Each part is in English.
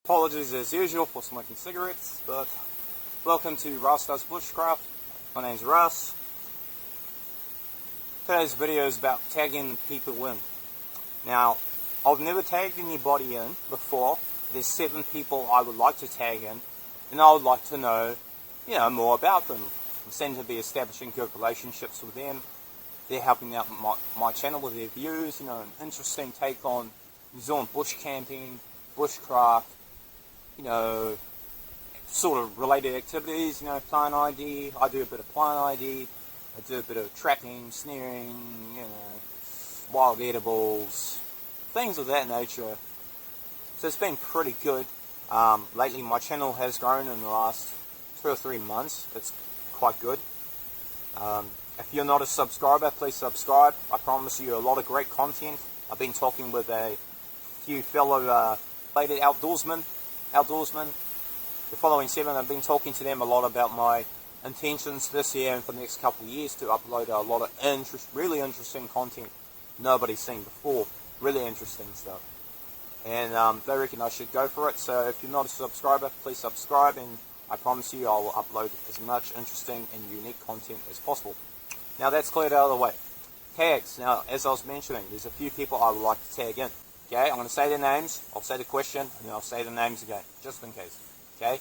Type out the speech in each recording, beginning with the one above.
Apologies as usual for smoking cigarettes, but welcome to Russ Does Bushcraft. My name's Russ. Today's video is about tagging people in. Now, I've never tagged anybody in before. There's 7 people I would like to tag in, and I would like to know, more about them. I seem to be establishing good relationships with them. They're helping out my channel with their views, an interesting take on New Zealand bush camping, bushcraft, sort of related activities, plant ID. I do a bit of plant ID. I do a bit of trapping, snaring, wild edibles, things of that nature. So it's been pretty good. Lately my channel has grown in the last 2 or 3 months. It's quite good. If you're not a subscriber, please subscribe. I promise you a lot of great content. I've been talking with a few fellow related outdoorsmen. The following 7, I've been talking to them a lot about my intentions this year and for the next couple of years to upload a lot of really interesting content nobody's seen before. Really interesting stuff. And they reckon I should go for it. So if you're not a subscriber, please subscribe, and I promise you I will upload as much interesting and unique content as possible. Now that's cleared out of the way. Tags. Now, as I was mentioning, there's a few people I would like to tag in. Okay, I'm going to say their names, I'll say the question, and then I'll say the names again, just in case. Okay,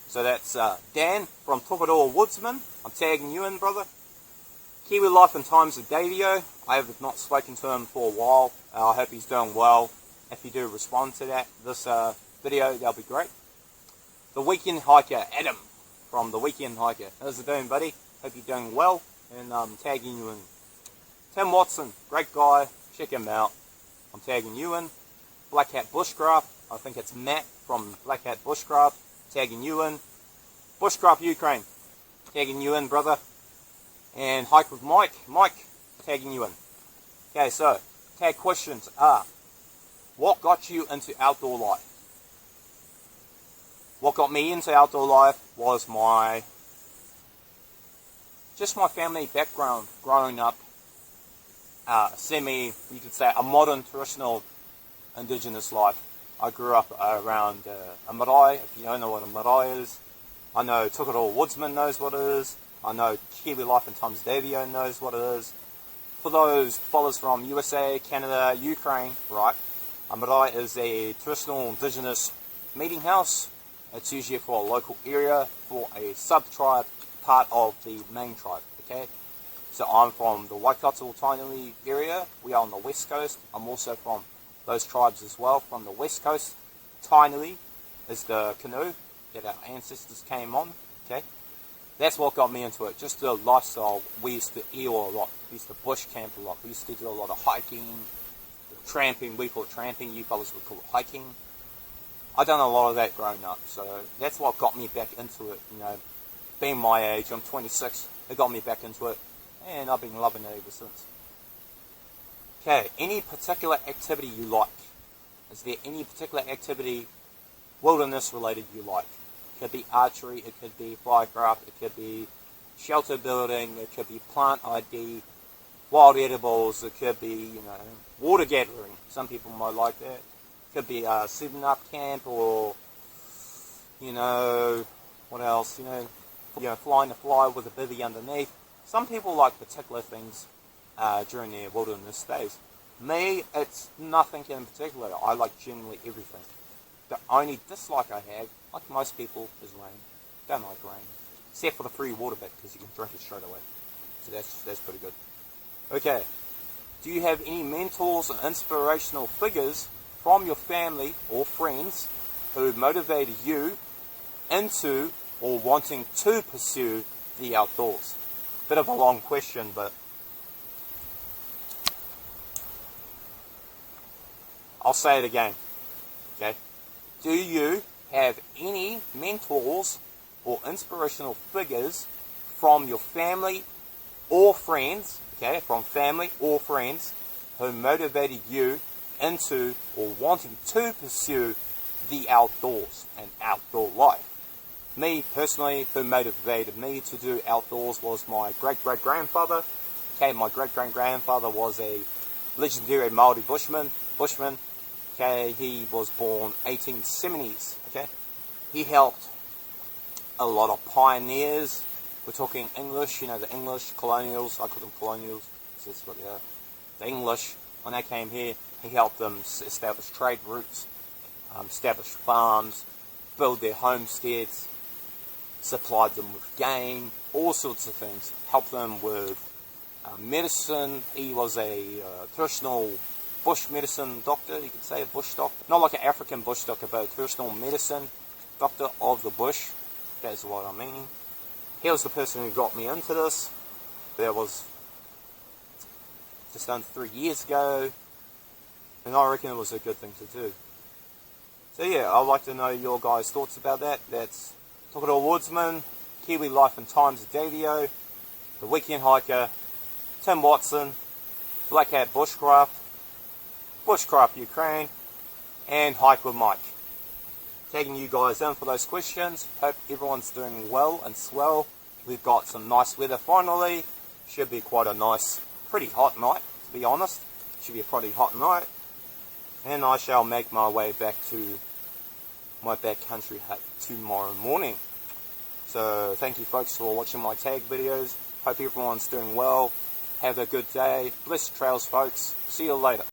so that's Dan from Tokoroa Woodsman. I'm tagging you in, brother. Kiwi Life and Times of Davio. I have not spoken to him for a while. I hope he's doing well. If you do respond to this video, that'll be great. The Weekend Hiker, Adam from The Weekend Hiker. How's it doing, buddy? Hope you're doing well, and I'm tagging you in. Tim Watson, great guy, check him out. I'm tagging you in. Black Hat Bushcraft, I think it's Matt from Black Hat Bushcraft, tagging you in. Bushcraft Ukraine, tagging you in, brother. And Hike with Mike, tagging you in. Okay, so, tag questions are, what got you into outdoor life? What got me into outdoor life was my family background growing up. You could say, a modern traditional indigenous life. I grew up around a marae. If you don't know what a marae is, I know Tokoroa Woodsman knows what it is. I know Kiwi Life and Times Davio knows what it is. For those followers from USA, Canada, Ukraine, right, a marae is a traditional indigenous meeting house. It's usually for a local area, for a sub-tribe, part of the main tribe, okay? So I'm from the Waikato Tainui area. We are on the west coast. I'm also from those tribes as well, from the west coast. Tainui is the canoe that our ancestors came on, okay? That's what got me into it, just the lifestyle. We used to eel a lot. We used to bush camp a lot. We used to do a lot of hiking, tramping. We call it tramping. You fellas would call it hiking. I done a lot of that growing up, so that's what got me back into it. Being my age, I'm 26. It got me back into it. And I've been loving it ever since. Okay, any particular activity you like? Is there any particular activity, wilderness related, you like? It could be archery, it could be firecraft, it could be shelter building, it could be plant ID, wild edibles, it could be, water gathering. Some people might like that. It could be a 7-up camp, or, what else? Flying a fly with a bivvy underneath. Some people like particular things during their wilderness days. Me, it's nothing in particular. I like generally everything. The only dislike I have, like most people, is rain. Don't like rain. Except for the free water bit, because you can drink it straight away. So that's pretty good. Okay. Do you have any mentors or inspirational figures from your family or friends who motivated you into or wanting to pursue the outdoors? Bit of a long question, but I'll say it again. Okay? Do you have any mentors or inspirational figures from your family or friends, okay, from family or friends, who motivated you into or wanting to pursue the outdoors and outdoor life? Me, personally, who motivated me to do outdoors was my great-great-grandfather. Okay, my great-great-grandfather was a legendary Māori bushman. Okay, he was born 1870s. Okay, he helped a lot of pioneers. We're talking English, you know, the English colonials. I call them colonials. That's what they are. The English, when they came here, he helped them establish trade routes, establish farms, build their homesteads, supplied them with game, all sorts of things. Helped them with medicine. He was a traditional bush medicine doctor, you could say, a bush doctor. Not like an African bush doctor, but a traditional medicine doctor of the bush. That's what I mean. He was the person who got me into this. That was just under 3 years ago, and I reckon it was a good thing to do. So yeah, I'd like to know your guys' thoughts about that. That's Talking to a Woodsman, Kiwi Life and Times Davio, The Weekend Hiker, Tim Watson, Black Hat Bushcraft, Bushcraft Ukraine, and Hike with Mike. Tagging you guys in for those questions. Hope everyone's doing well and swell. We've got some nice weather finally. Should be quite a nice, pretty hot night, to be honest. Should be a pretty hot night. And I shall make my way back to my backcountry hut tomorrow morning. So thank you folks for watching my tag videos. Hope everyone's doing well. Have a good day. Blessed trails folks. See you later.